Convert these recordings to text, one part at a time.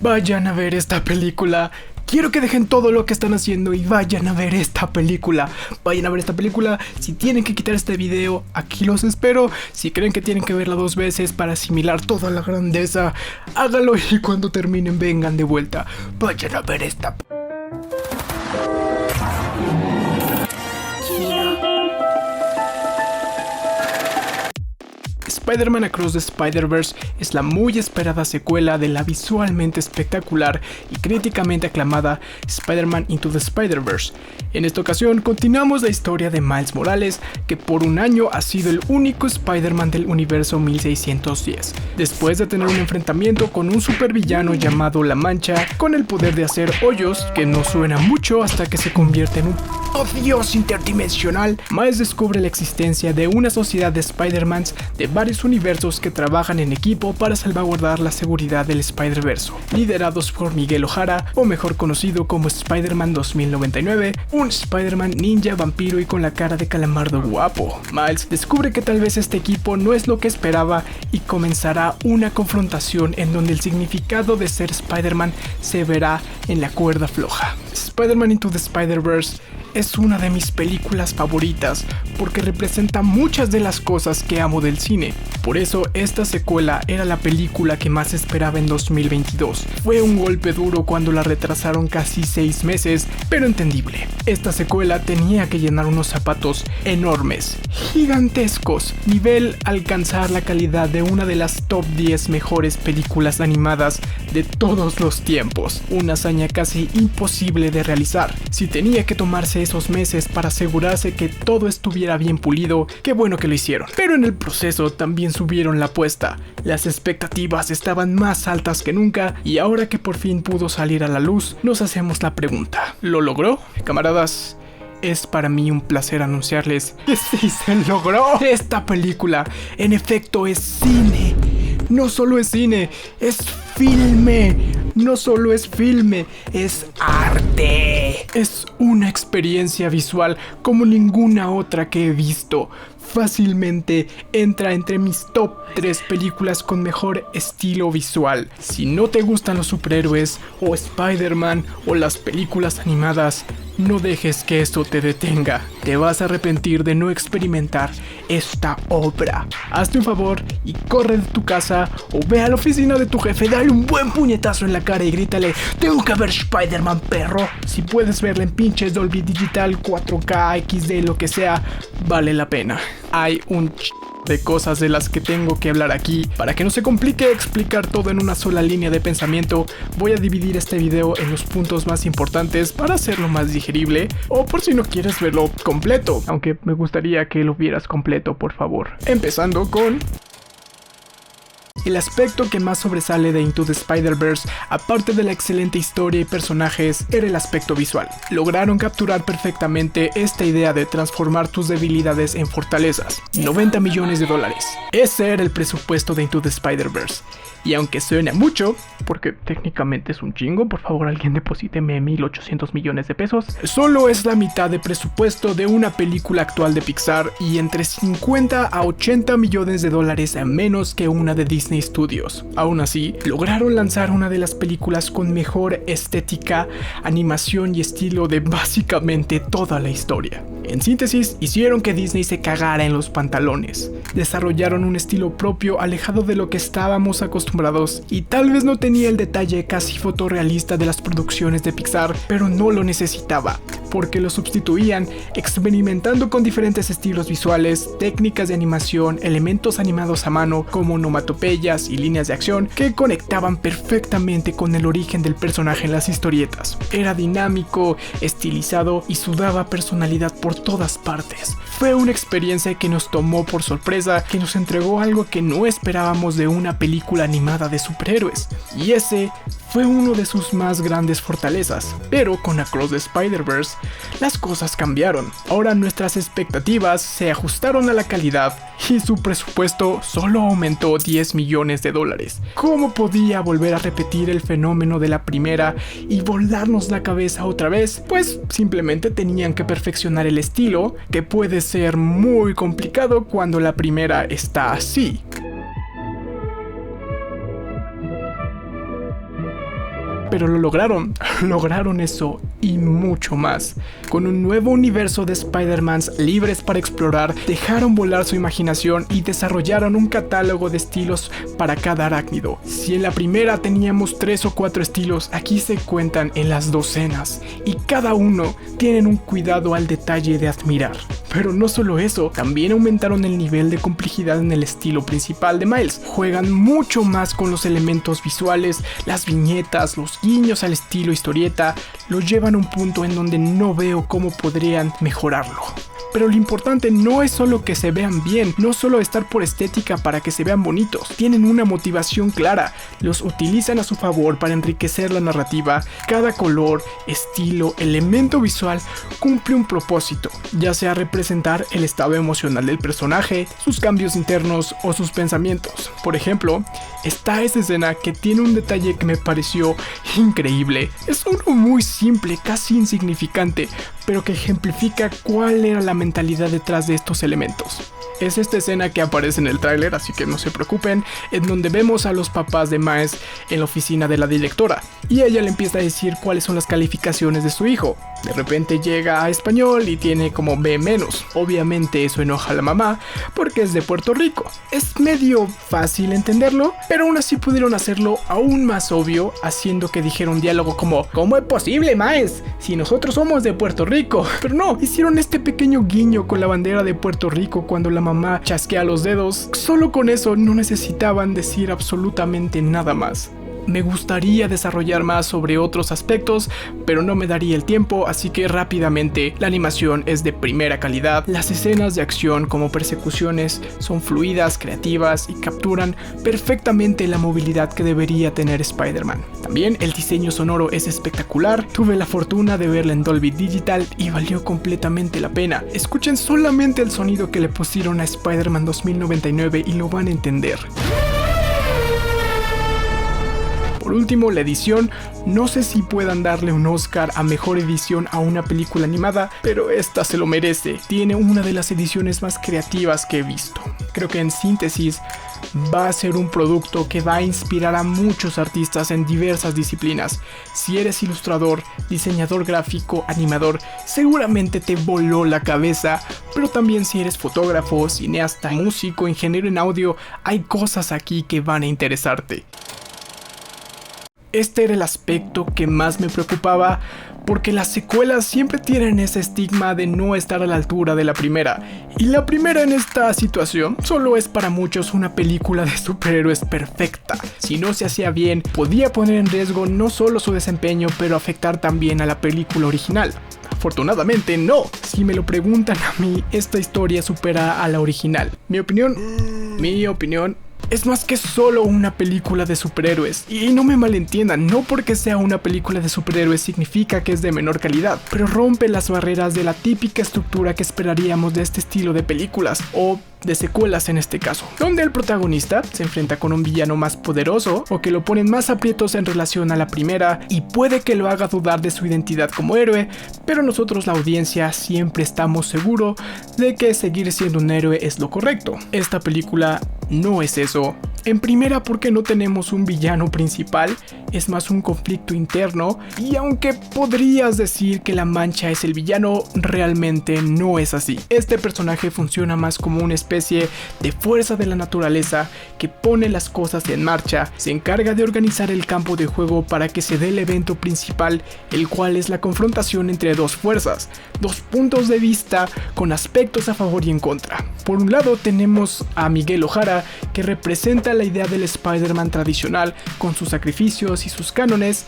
Vayan a ver esta película. Quiero que dejen todo lo que están haciendo y vayan a ver esta película. Vayan a ver esta película. Si tienen que quitar este video, aquí los espero. Si creen que tienen que verla 2 veces para asimilar toda la grandeza, háganlo y cuando terminen vengan de vuelta. Vayan a ver esta Spider-Man Across the Spider-Verse es la muy esperada secuela de la visualmente espectacular y críticamente aclamada Spider-Man Into the Spider-Verse. En esta ocasión continuamos la historia de Miles Morales, que por un año ha sido el único Spider-Man del universo 1610, después de tener un enfrentamiento con un supervillano llamado La Mancha, con el poder de hacer hoyos, que no suena mucho hasta que se convierte en un dios interdimensional. Miles descubre la existencia de una sociedad de Spider-Mans de varios universos que trabajan en equipo para salvaguardar la seguridad del Spider-Verse, liderados por Miguel O'Hara, o mejor conocido como Spider-Man 2099, un Spider-Man ninja, vampiro y con la cara de calamardo guapo. Miles descubre que tal vez este equipo no es lo que esperaba y comenzará una confrontación en donde el significado de ser Spider-Man se verá en la cuerda floja. Spider-Man Into the Spider-Verse es una de mis películas favoritas porque representa muchas de las cosas que amo del cine. Por eso esta secuela era la película que más esperaba en 2022. Fue un golpe duro cuando la retrasaron casi 6 meses, pero entendible. Esta secuela tenía que llenar unos zapatos enormes, gigantescos, nivel alcanzar la calidad de una de las top 10 mejores películas animadas de todos los tiempos. Una hazaña casi imposible de realizar. Si tenía que tomarse esos meses para asegurarse que todo estuviera bien pulido, qué bueno que lo hicieron. Pero en el proceso también subieron la apuesta. Las expectativas estaban más altas que nunca y ahora que por fin pudo salir a la luz, nos hacemos la pregunta: ¿lo logró? Camaradas, es para mí un placer anunciarles que sí se logró. Esta película, en efecto, es cine. No solo es cine, es filme. No solo es filme, es arte. Es una experiencia visual como ninguna otra que he visto. Fácilmente entra entre mis top 3 películas con mejor estilo visual. Si no te gustan los superhéroes o Spider-Man o las películas animadas, no dejes que esto te detenga. Te vas a arrepentir de no experimentar esta obra. Hazte un favor y corre de tu casa o ve a la oficina de tu jefe, dale un buen puñetazo en la cara y grítale: tengo que ver Spider-Man, perro. Si puedes verla en pinches Dolby Digital, 4K, XD, lo que sea, vale la pena. Hay un de cosas de las que tengo que hablar aquí. Para que no se complique explicar todo en una sola línea de pensamiento, voy a dividir este video en los puntos más importantes para hacerlo más digerible, o por si no quieres verlo completo, aunque me gustaría que lo vieras completo, por favor. Empezando con el aspecto que más sobresale de Into the Spider-Verse, aparte de la excelente historia y personajes, era el aspecto visual. Lograron capturar perfectamente esta idea de transformar tus debilidades en fortalezas. $90 millones. Ese era el presupuesto de Into the Spider-Verse. Y aunque suena mucho, porque técnicamente es un chingo, por favor alguien deposíteme 1,800 millones de pesos, solo es la mitad de presupuesto de una película actual de Pixar y entre 50 a 80 millones de dólares a menos que una de Disney Studios. Aún así, lograron lanzar una de las películas con mejor estética, animación y estilo de básicamente toda la historia. En síntesis, hicieron que Disney se cagara en los pantalones. Desarrollaron un estilo propio alejado de lo que estábamos acostumbrados y tal vez no tenía el detalle casi fotorrealista de las producciones de Pixar, pero no lo necesitaba, porque lo sustituían experimentando con diferentes estilos visuales, técnicas de animación, elementos animados a mano como onomatopeyas y líneas de acción que conectaban perfectamente con el origen del personaje en las historietas. Era dinámico, estilizado y sudaba personalidad por todas partes. Fue una experiencia que nos tomó por sorpresa, que nos entregó algo que no esperábamos de una película animada de superhéroes, y ese fue uno de sus más grandes fortalezas. Pero con Across the Spider-Verse, las cosas cambiaron. Ahora nuestras expectativas se ajustaron a la calidad y su presupuesto solo aumentó $10 millones. ¿Cómo podía volver a repetir el fenómeno de la primera y volarnos la cabeza otra vez? Pues simplemente tenían que perfeccionar el estilo, que puede ser muy complicado cuando la primera está así. Pero lo lograron, lograron eso y mucho más. Con un nuevo universo de Spider-Mans libres para explorar, dejaron volar su imaginación y desarrollaron un catálogo de estilos para cada arácnido. Si en la primera teníamos 3 o 4 estilos, aquí se cuentan en las docenas, y cada uno tienen un cuidado al detalle de admirar. Pero no solo eso, también aumentaron el nivel de complejidad en el estilo principal de Miles. Juegan mucho más con los elementos visuales, las viñetas, los guiños al estilo historieta, lo llevan a un punto en donde no veo cómo podrían mejorarlo. Pero lo importante no es solo que se vean bien, no solo estar por estética para que se vean bonitos, tienen una motivación clara, los utilizan a su favor para enriquecer la narrativa. Cada color, estilo, elemento visual cumple un propósito, ya sea representar el estado emocional del personaje, sus cambios internos o sus pensamientos. Por ejemplo, está esa escena que tiene un detalle que me pareció increíble. Es uno muy simple, casi insignificante, pero que ejemplifica cuál era la mentalidad detrás de estos elementos. Es esta escena que aparece en el tráiler, así que no se preocupen, en donde vemos a los papás de Miles en la oficina de la directora, y ella le empieza a decir cuáles son las calificaciones de su hijo. De repente llega a español y tiene como B-. Obviamente eso enoja a la mamá, porque es de Puerto Rico. Es medio fácil entenderlo, pero aún así pudieron hacerlo aún más obvio, haciendo que dijera un diálogo como: ¿cómo es posible, Miles? Si nosotros somos de Puerto Rico. Pero no, hicieron este pequeño guiño con la bandera de Puerto Rico cuando la mamá chasquea los dedos. Solo con eso no necesitaban decir absolutamente nada más. Me gustaría desarrollar más sobre otros aspectos, pero no me daría el tiempo, así que rápidamente, la animación es de primera calidad, las escenas de acción como persecuciones son fluidas, creativas y capturan perfectamente la movilidad que debería tener Spider-Man. También el diseño sonoro es espectacular, tuve la fortuna de verla en Dolby Digital y valió completamente la pena. Escuchen solamente el sonido que le pusieron a Spider-Man 2099 y lo van a entender. Por último, la edición. No sé si puedan darle un Oscar a mejor edición a una película animada, pero esta se lo merece. Tiene una de las ediciones más creativas que he visto. Creo que en síntesis va a ser un producto que va a inspirar a muchos artistas en diversas disciplinas. Si eres ilustrador, diseñador gráfico, animador, seguramente te voló la cabeza, pero también si eres fotógrafo, cineasta, músico, ingeniero en audio, hay cosas aquí que van a interesarte. Este era el aspecto que más me preocupaba, porque las secuelas siempre tienen ese estigma de no estar a la altura de la primera, y la primera en esta situación solo es para muchos una película de superhéroes perfecta. Si no se hacía bien, podía poner en riesgo no solo su desempeño, pero afectar también a la película original. Afortunadamente no. Si me lo preguntan a mí, esta historia supera a la original. Mi opinión es más que solo una película de superhéroes. Y no me malentiendan, no porque sea una película de superhéroes significa que es de menor calidad, pero rompe las barreras de la típica estructura que esperaríamos de este estilo de películas, o de secuelas en este caso, donde el protagonista se enfrenta con un villano más poderoso o que lo ponen más aprietos en relación a la primera, y puede que lo haga dudar de su identidad como héroe, pero nosotros, la audiencia, siempre estamos seguros de que seguir siendo un héroe es lo correcto. Esta película no es eso. En primera, porque no tenemos un villano principal, es más un conflicto interno, y aunque podrías decir que la Mancha es el villano, realmente no es así. Este personaje funciona más como una especie de fuerza de la naturaleza que pone las cosas en marcha, se encarga de organizar el campo de juego para que se dé el evento principal, el cual es la confrontación entre dos fuerzas, dos puntos de vista con aspectos a favor y en contra. Por un lado tenemos a Miguel O'Hara, que representa la idea del Spider-Man tradicional con sus sacrificios y sus cánones,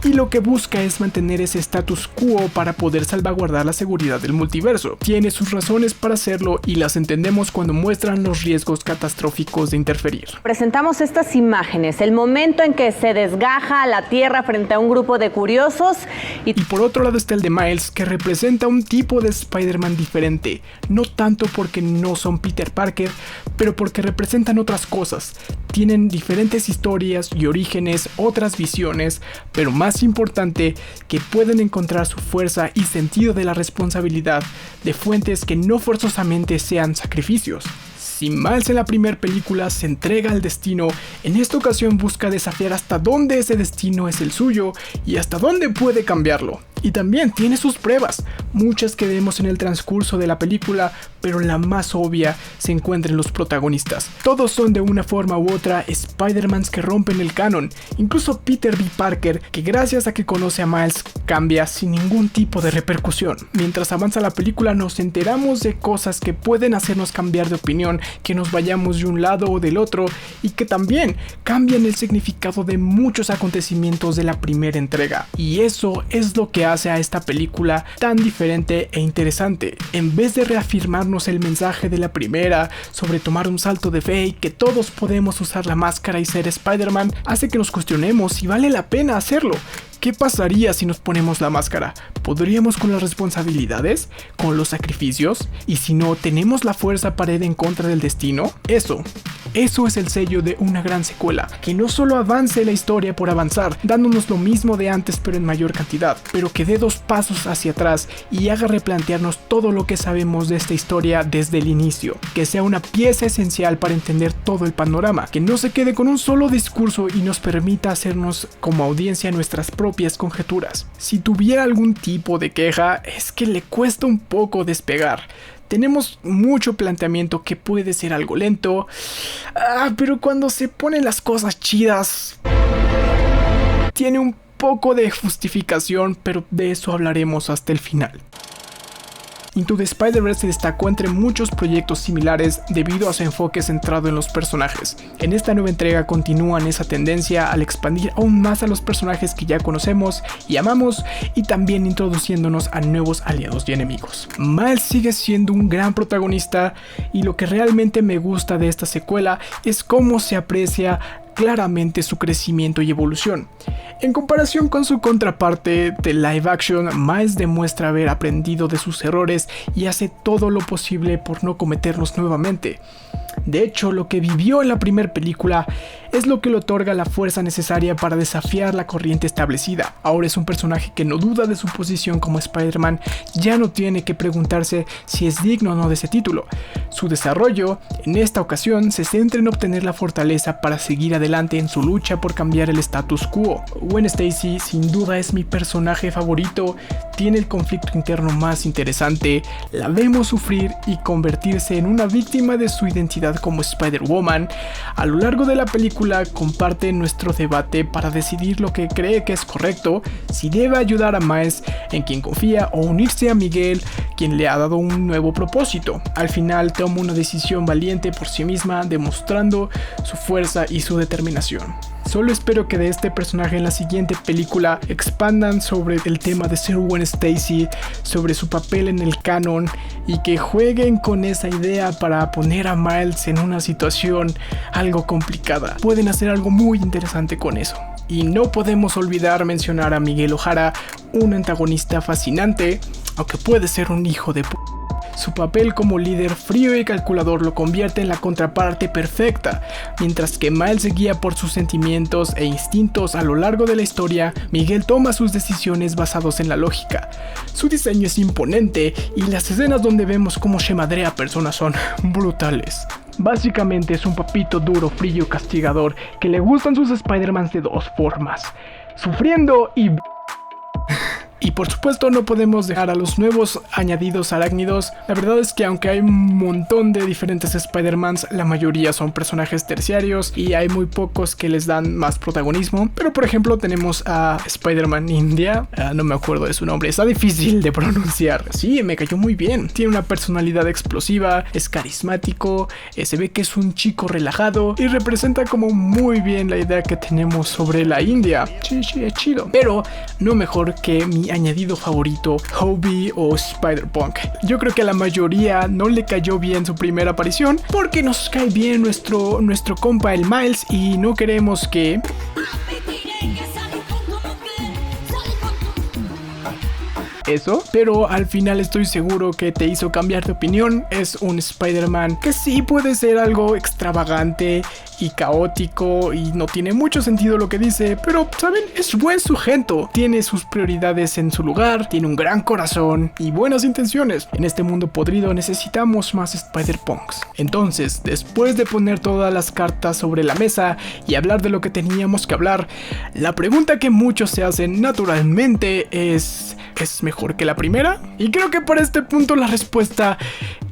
y lo que busca es mantener ese status quo para poder salvaguardar la seguridad del multiverso. Tiene sus razones para hacerlo y las entendemos cuando muestran los riesgos catastróficos de interferir. Presentamos estas imágenes, el momento en que se desgaja la Tierra frente a un grupo de curiosos y por otro lado está el de Miles, que representa un tipo de Spider-Man diferente, no tanto porque no son Peter Parker, pero porque representan otras cosas. Tienen diferentes historias y orígenes, otras visiones, pero más importante, que pueden encontrar su fuerza y sentido de la responsabilidad de fuentes que no forzosamente sean sacrificios. Si Miles en la primera película se entrega al destino, en esta ocasión busca desafiar hasta dónde ese destino es el suyo y hasta dónde puede cambiarlo. Y también tiene sus pruebas, muchas que vemos en el transcurso de la película, pero la más obvia se encuentra en los protagonistas. Todos son de una forma u otra Spider-Mans que rompen el canon, incluso Peter B. Parker, que gracias a que conoce a Miles cambia sin ningún tipo de repercusión. Mientras avanza la película nos enteramos de cosas que pueden hacernos cambiar de opinión, que nos vayamos de un lado o del otro y que también cambian el significado de muchos acontecimientos de la primera entrega. Y eso es lo que hace a esta película tan diferente e interesante. En vez de reafirmarnos el mensaje de la primera sobre tomar un salto de fe y que todos podemos usar la máscara y ser Spider-Man, hace que nos cuestionemos si vale la pena hacerlo. ¿Qué pasaría si nos ponemos la máscara? ¿Podríamos con las responsabilidades? ¿Con los sacrificios? ¿Y si no tenemos la fuerza para ir en contra del destino? Eso es el sello de una gran secuela, que no solo avance la historia por avanzar, dándonos lo mismo de antes pero en mayor cantidad, pero que dé 2 pasos hacia atrás y haga replantearnos todo lo que sabemos de esta historia desde el inicio, que sea una pieza esencial para entender todo el panorama, que no se quede con un solo discurso y nos permita hacernos como audiencia nuestras propias conjeturas. Si tuviera algún tipo de queja, es que le cuesta un poco despegar. Tenemos mucho planteamiento que puede ser algo lento, pero cuando se ponen las cosas chidas, tiene un poco de justificación, pero de eso hablaremos hasta el final. Into the Spider-Verse se destacó entre muchos proyectos similares debido a su enfoque centrado en los personajes. En esta nueva entrega continúan esa tendencia al expandir aún más a los personajes que ya conocemos y amamos, y también introduciéndonos a nuevos aliados y enemigos. Miles sigue siendo un gran protagonista y lo que realmente me gusta de esta secuela es cómo se aprecia claramente su crecimiento y evolución. En comparación con su contraparte de live action, Miles demuestra haber aprendido de sus errores y hace todo lo posible por no cometerlos nuevamente. De hecho, lo que vivió en la primera película es lo que le otorga la fuerza necesaria para desafiar la corriente establecida. Ahora es un personaje que no duda de su posición como Spider-Man, ya no tiene que preguntarse si es digno o no de ese título. Su desarrollo, en esta ocasión, se centra en obtener la fortaleza para seguir adelante en su lucha por cambiar el status quo. Gwen Stacy sin duda es mi personaje favorito, tiene el conflicto interno más interesante, la vemos sufrir y convertirse en una víctima de su identidad como Spider-Woman. A lo largo de la película comparte nuestro debate para decidir lo que cree que es correcto, si debe ayudar a Miles, en quien confía, o unirse a Miguel, quien le ha dado un nuevo propósito. Al final toma una decisión valiente por sí misma, demostrando su fuerza y su determinación. Solo espero que de este personaje en la siguiente película expandan sobre el tema de ser Gwen Stacy, sobre su papel en el canon, y que jueguen con esa idea para poner a Miles en una situación algo complicada. Pueden hacer algo muy interesante con eso. Y no podemos olvidar mencionar a Miguel O'Hara, un antagonista fascinante, aunque puede ser un hijo de p***. Su papel como líder frío y calculador lo convierte en la contraparte perfecta. Mientras que Miles se guía por sus sentimientos e instintos a lo largo de la historia, Miguel toma sus decisiones basados en la lógica. Su diseño es imponente y las escenas donde vemos cómo se madrea a personas son brutales. Básicamente es un papito duro, frío, castigador, que le gustan sus Spider-Mans de 2 formas: sufriendo y... Y por supuesto no podemos dejar a los nuevos añadidos arácnidos. La verdad es que aunque hay un montón de diferentes Spider-Mans, la mayoría son personajes terciarios y hay muy pocos que les dan más protagonismo. Pero por ejemplo tenemos a Spider-Man India, no me acuerdo de su nombre, está difícil de pronunciar. Sí, me cayó muy bien, tiene una personalidad explosiva, es carismático, se ve que es un chico relajado y representa como muy bien la idea que tenemos sobre la India. Sí, es chido. Pero no mejor que mi añadido favorito, Hobie o Spider-Punk. Yo creo que a la mayoría no le cayó bien su primera aparición porque nos cae bien nuestro compa el Miles y no queremos que... eso, pero al final estoy seguro que te hizo cambiar de opinión. Es un Spider-Man que sí puede ser algo extravagante y caótico y no tiene mucho sentido lo que dice, pero saben, es buen sujeto, tiene sus prioridades en su lugar, tiene un gran corazón y buenas intenciones. En este mundo podrido necesitamos más Spider-Punks. Entonces, después de poner todas las cartas sobre la mesa y hablar de lo que teníamos que hablar, la pregunta que muchos se hacen naturalmente ¿es mejor que la primera? Y creo que para este punto la respuesta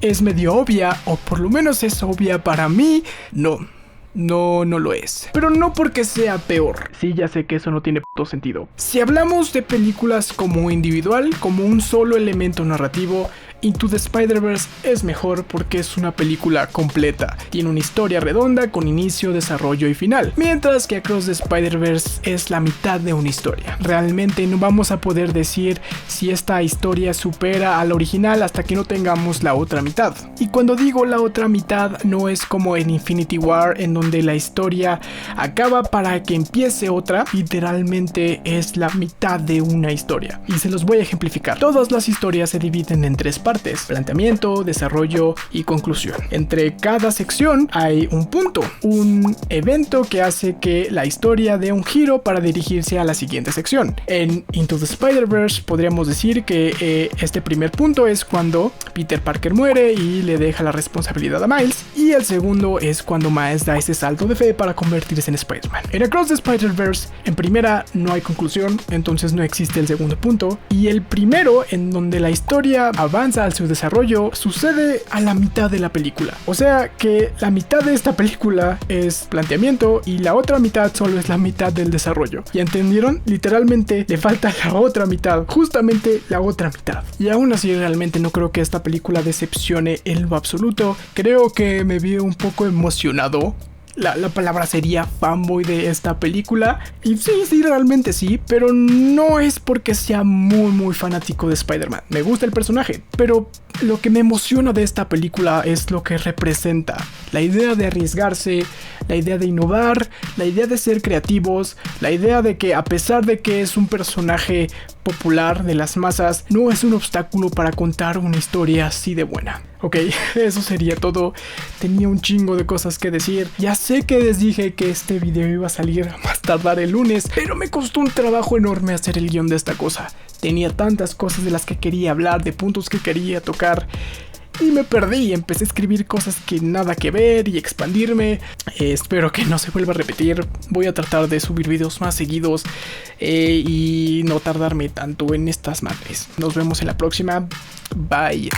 es medio obvia, o por lo menos es obvia para mí. No lo es. Pero no porque sea peor. Sí, ya sé que eso no tiene puto sentido. Si hablamos de películas como individual, como un solo elemento narrativo, Into the Spider-Verse es mejor porque es una película completa. Tiene una historia redonda con inicio, desarrollo y final. Mientras que Across the Spider-Verse es la mitad de una historia. Realmente no vamos a poder decir si esta historia supera a la original hasta que no tengamos la otra mitad. Y cuando digo la otra mitad, no es como en Infinity War, en donde la historia acaba para que empiece otra. Literalmente es la mitad de una historia. Y se los voy a ejemplificar. Todas las historias se dividen en tres partes: planteamiento, desarrollo y conclusión. Entre cada sección hay un punto, un evento que hace que la historia dé un giro para dirigirse a la siguiente sección. En Into the Spider-Verse podríamos decir que este primer punto es cuando Peter Parker muere y le deja la responsabilidad a Miles, y el segundo es cuando Miles da ese salto de fe para convertirse en Spider-Man. En Across the Spider-Verse, en primera no hay conclusión, entonces no existe el segundo punto, y el primero, en donde la historia avanza al su desarrollo, sucede a la mitad de la película. O sea que la mitad de esta película es planteamiento y la otra mitad solo es la mitad del desarrollo. ¿Ya entendieron? Literalmente le falta la otra mitad, justamente la otra mitad. Y aún así realmente no creo que esta película decepcione en lo absoluto. Creo que me vi un poco emocionado. La palabra sería fanboy de esta película. Y sí, realmente sí. Pero no es porque sea muy fanático de Spider-Man. Me gusta el personaje, pero lo que me emociona de esta película es lo que representa. La idea de arriesgarse, la idea de innovar, la idea de ser creativos, la idea de que a pesar de que es un personaje popular de las masas, no es un obstáculo para contar una historia así de buena. Ok, eso sería todo. Tenía un chingo de cosas que decir. Ya sé que les dije que este video iba a salir a más tardar el lunes, pero me costó un trabajo enorme hacer el guión de esta cosa. Tenía tantas cosas de las que quería hablar, de puntos que quería tocar, y me perdí. Empecé a escribir cosas que nada que ver y expandirme. Espero que no se vuelva a repetir. Voy a tratar de subir videos más seguidos y no tardarme tanto en estas madres. Nos vemos en la próxima. Bye.